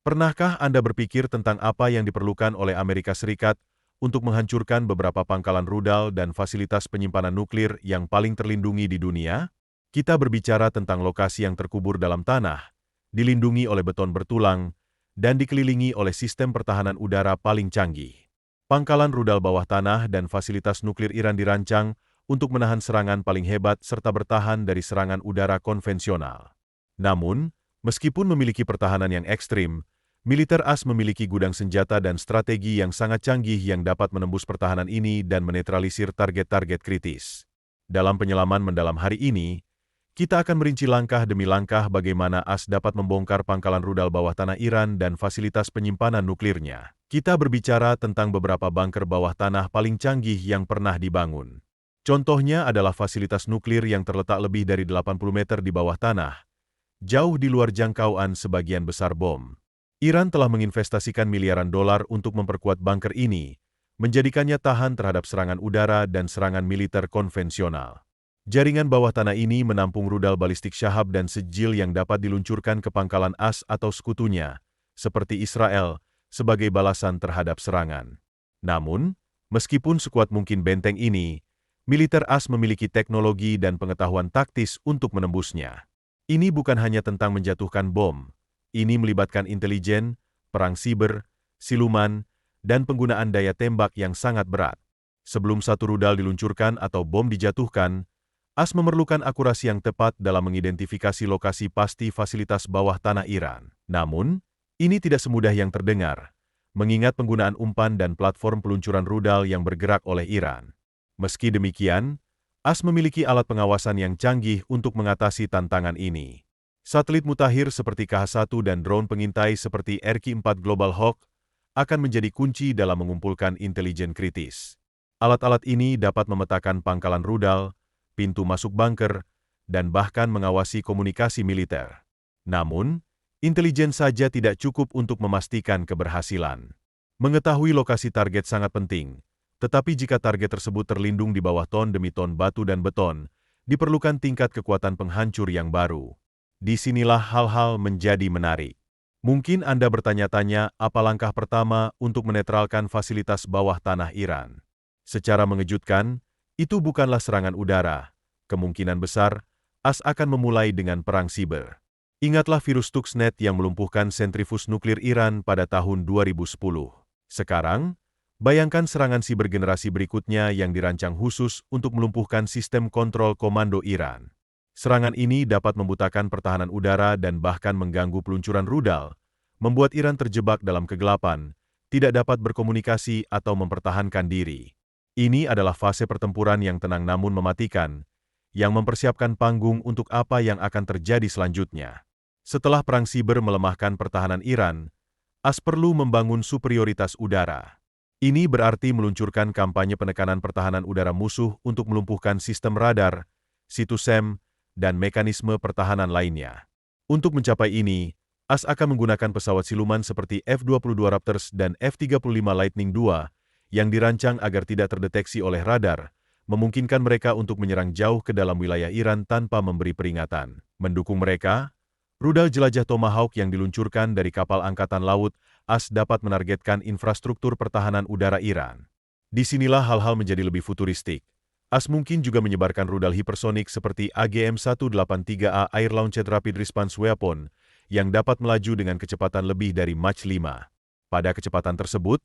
Pernahkah Anda berpikir tentang apa yang diperlukan oleh Amerika Serikat untuk menghancurkan beberapa pangkalan rudal dan fasilitas penyimpanan nuklir yang paling terlindungi di dunia? Kita berbicara tentang lokasi yang terkubur dalam tanah, dilindungi oleh beton bertulang, dan dikelilingi oleh sistem pertahanan udara paling canggih. Pangkalan rudal bawah tanah dan fasilitas nuklir Iran dirancang untuk menahan serangan paling hebat serta bertahan dari serangan udara konvensional. Namun, meskipun memiliki pertahanan yang ekstrim, militer AS memiliki gudang senjata dan strategi yang sangat canggih yang dapat menembus pertahanan ini dan menetralisir target-target kritis. Dalam penyelaman mendalam hari ini, kita akan merinci langkah demi langkah bagaimana AS dapat membongkar pangkalan rudal bawah tanah Iran dan fasilitas penyimpanan nuklirnya. Kita berbicara tentang beberapa bunker bawah tanah paling canggih yang pernah dibangun. Contohnya adalah fasilitas nuklir yang terletak lebih dari 80 meter di bawah tanah, jauh di luar jangkauan sebagian besar bom. Iran telah menginvestasikan miliaran dolar untuk memperkuat bunker ini, menjadikannya tahan terhadap serangan udara dan serangan militer konvensional. Jaringan bawah tanah ini menampung rudal balistik Shahab dan Sejil yang dapat diluncurkan ke pangkalan AS atau sekutunya, seperti Israel, sebagai balasan terhadap serangan. Namun, meskipun sekuat mungkin benteng ini, militer AS memiliki teknologi dan pengetahuan taktis untuk menembusnya. Ini bukan hanya tentang menjatuhkan bom. Ini melibatkan intelijen, perang siber, siluman, dan penggunaan daya tembak yang sangat berat. Sebelum satu rudal diluncurkan atau bom dijatuhkan, AS memerlukan akurasi yang tepat dalam mengidentifikasi lokasi pasti fasilitas bawah tanah Iran. Namun, ini tidak semudah yang terdengar, mengingat penggunaan umpan dan platform peluncuran rudal yang bergerak oleh Iran. Meski demikian, AS memiliki alat pengawasan yang canggih untuk mengatasi tantangan ini. Satelit mutakhir seperti KH-1 dan drone pengintai seperti RQ-4 Global Hawk akan menjadi kunci dalam mengumpulkan intelijen kritis. Alat-alat ini dapat memetakan pangkalan rudal, pintu masuk bunker, dan bahkan mengawasi komunikasi militer. Namun, intelijen saja tidak cukup untuk memastikan keberhasilan. Mengetahui lokasi target sangat penting, tetapi jika target tersebut terlindung di bawah ton demi ton batu dan beton, diperlukan tingkat kekuatan penghancur yang baru. Disinilah hal-hal menjadi menarik. Mungkin Anda bertanya-tanya apa langkah pertama untuk menetralkan fasilitas bawah tanah Iran. Secara mengejutkan, itu bukanlah serangan udara. Kemungkinan besar, AS akan memulai dengan perang siber. Ingatlah virus Stuxnet yang melumpuhkan sentrifus nuklir Iran pada tahun 2010. Sekarang, bayangkan serangan siber generasi berikutnya yang dirancang khusus untuk melumpuhkan sistem kontrol komando Iran. Serangan ini dapat membutakan pertahanan udara dan bahkan mengganggu peluncuran rudal, membuat Iran terjebak dalam kegelapan, tidak dapat berkomunikasi atau mempertahankan diri. Ini adalah fase pertempuran yang tenang namun mematikan, yang mempersiapkan panggung untuk apa yang akan terjadi selanjutnya. Setelah perang siber melemahkan pertahanan Iran, AS perlu membangun superioritas udara. Ini berarti meluncurkan kampanye penekanan pertahanan udara musuh untuk melumpuhkan sistem radar, situs SEM, dan mekanisme pertahanan lainnya. Untuk mencapai ini, AS akan menggunakan pesawat siluman seperti F-22 Raptors dan F-35 Lightning II yang dirancang agar tidak terdeteksi oleh radar, memungkinkan mereka untuk menyerang jauh ke dalam wilayah Iran tanpa memberi peringatan. Mendukung mereka, rudal jelajah Tomahawk yang diluncurkan dari kapal angkatan laut AS dapat menargetkan infrastruktur pertahanan udara Iran. Disinilah hal-hal menjadi lebih futuristik. AS mungkin juga menyebarkan rudal hipersonik seperti AGM-183A Air Launched Rapid Response Weapon yang dapat melaju dengan kecepatan lebih dari Mach 5. Pada kecepatan tersebut,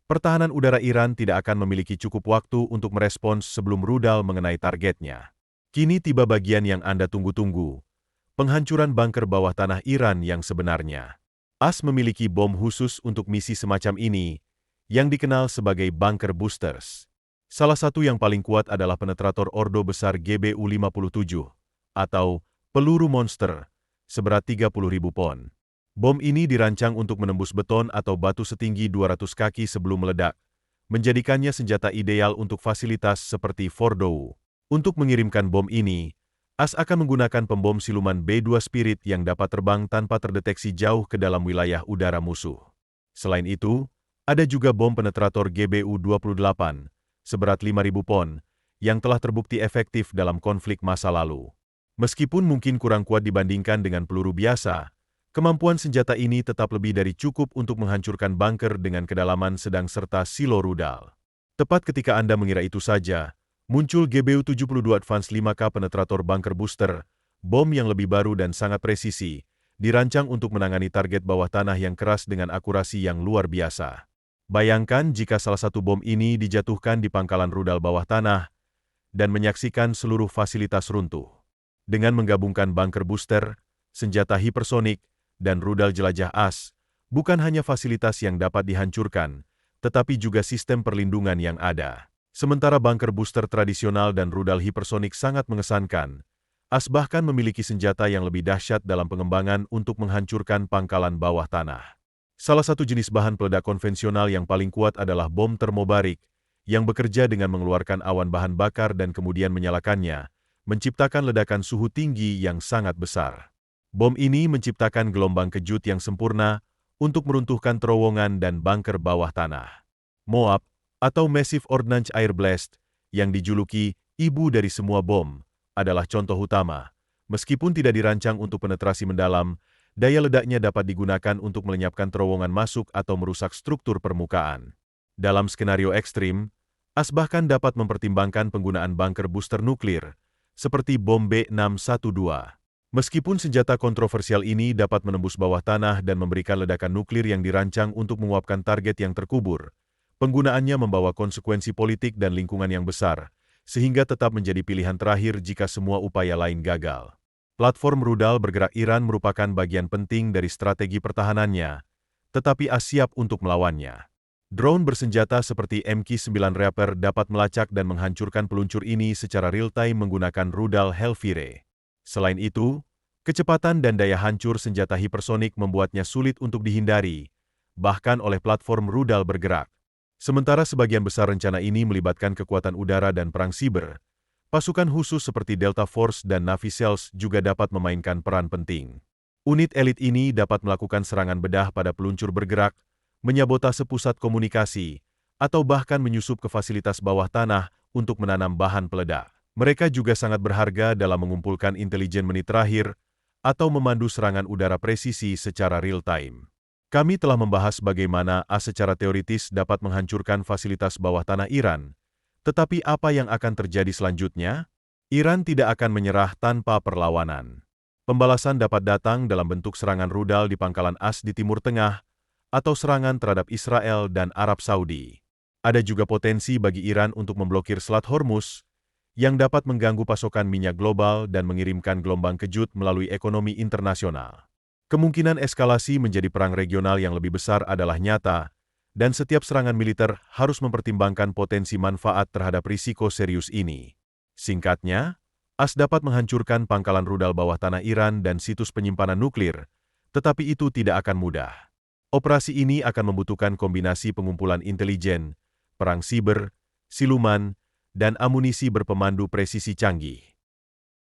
pertahanan udara Iran tidak akan memiliki cukup waktu untuk merespons sebelum rudal mengenai targetnya. Kini tiba bagian yang Anda tunggu-tunggu, penghancuran bunker bawah tanah Iran yang sebenarnya. AS memiliki bom khusus untuk misi semacam ini, yang dikenal sebagai bunker boosters. Salah satu yang paling kuat adalah penetrator Ordo Besar GBU-57, atau peluru monster, seberat 30.000 pon. Bom ini dirancang untuk menembus beton atau batu setinggi 200 kaki sebelum meledak, menjadikannya senjata ideal untuk fasilitas seperti Fordow. Untuk mengirimkan bom ini, AS akan menggunakan pembom siluman B-2 Spirit yang dapat terbang tanpa terdeteksi jauh ke dalam wilayah udara musuh. Selain itu, ada juga bom penetrator GBU-28, seberat 5.000 pon, yang telah terbukti efektif dalam konflik masa lalu. Meskipun mungkin kurang kuat dibandingkan dengan peluru biasa, Kemampuan senjata ini tetap lebih dari cukup untuk menghancurkan bunker dengan kedalaman sedang serta silo rudal. Tepat ketika Anda mengira itu saja, muncul GBU-72 Advance 5K Penetrator Bunker Booster, bom yang lebih baru dan sangat presisi, dirancang untuk menangani target bawah tanah yang keras dengan akurasi yang luar biasa. Bayangkan jika salah satu bom ini dijatuhkan di pangkalan rudal bawah tanah dan menyaksikan seluruh fasilitas runtuh. Dengan menggabungkan bunker booster, senjata hipersonik, dan rudal jelajah as, bukan hanya fasilitas yang dapat dihancurkan, tetapi juga sistem perlindungan yang ada. Sementara bunker booster tradisional dan rudal hipersonik sangat mengesankan, as bahkan memiliki senjata yang lebih dahsyat dalam pengembangan untuk menghancurkan pangkalan bawah tanah. Salah satu jenis bahan peledak konvensional yang paling kuat adalah bom termobarik, yang bekerja dengan mengeluarkan awan bahan bakar dan kemudian menyalakannya, menciptakan ledakan suhu tinggi yang sangat besar. Bom ini menciptakan gelombang kejut yang sempurna untuk meruntuhkan terowongan dan bunker bawah tanah. MOAB, atau Massive Ordnance Air Blast, yang dijuluki ibu dari semua bom, adalah contoh utama. Meskipun tidak dirancang untuk penetrasi mendalam, daya ledaknya dapat digunakan untuk melenyapkan terowongan masuk atau merusak struktur permukaan. Dalam skenario ekstrim, as bahkan dapat mempertimbangkan penggunaan bunker booster nuklir, seperti bom B612. Meskipun senjata kontroversial ini dapat menembus bawah tanah dan memberikan ledakan nuklir yang dirancang untuk menguapkan target yang terkubur, penggunaannya membawa konsekuensi politik dan lingkungan yang besar, sehingga tetap menjadi pilihan terakhir jika semua upaya lain gagal. Platform rudal bergerak Iran merupakan bagian penting dari strategi pertahanannya, tetapi as siap untuk melawannya. Drone bersenjata seperti MQ-9 Reaper dapat melacak dan menghancurkan peluncur ini secara real-time menggunakan rudal Hellfire. Selain itu, kecepatan dan daya hancur senjata hipersonik membuatnya sulit untuk dihindari, bahkan oleh platform rudal bergerak. Sementara sebagian besar rencana ini melibatkan kekuatan udara dan perang siber, pasukan khusus seperti Delta Force dan Navy SEALs juga dapat memainkan peran penting. Unit elit ini dapat melakukan serangan bedah pada peluncur bergerak, menyabotase pusat komunikasi, atau bahkan menyusup ke fasilitas bawah tanah untuk menanam bahan peledak. Mereka juga sangat berharga dalam mengumpulkan intelijen menit terakhir atau memandu serangan udara presisi secara real-time. Kami telah membahas bagaimana as secara teoritis dapat menghancurkan fasilitas bawah tanah Iran, tetapi apa yang akan terjadi selanjutnya? Iran tidak akan menyerah tanpa perlawanan. Pembalasan dapat datang dalam bentuk serangan rudal di pangkalan as di Timur Tengah atau serangan terhadap Israel dan Arab Saudi. Ada juga potensi bagi Iran untuk memblokir Selat Hormuz, yang dapat mengganggu pasokan minyak global dan mengirimkan gelombang kejut melalui ekonomi internasional. Kemungkinan eskalasi menjadi perang regional yang lebih besar adalah nyata, dan setiap serangan militer harus mempertimbangkan potensi manfaat terhadap risiko serius ini. Singkatnya, as dapat menghancurkan pangkalan rudal bawah tanah Iran dan situs penyimpanan nuklir, tetapi itu tidak akan mudah. Operasi ini akan membutuhkan kombinasi pengumpulan intelijen, perang siber, siluman, dan amunisi berpemandu presisi canggih.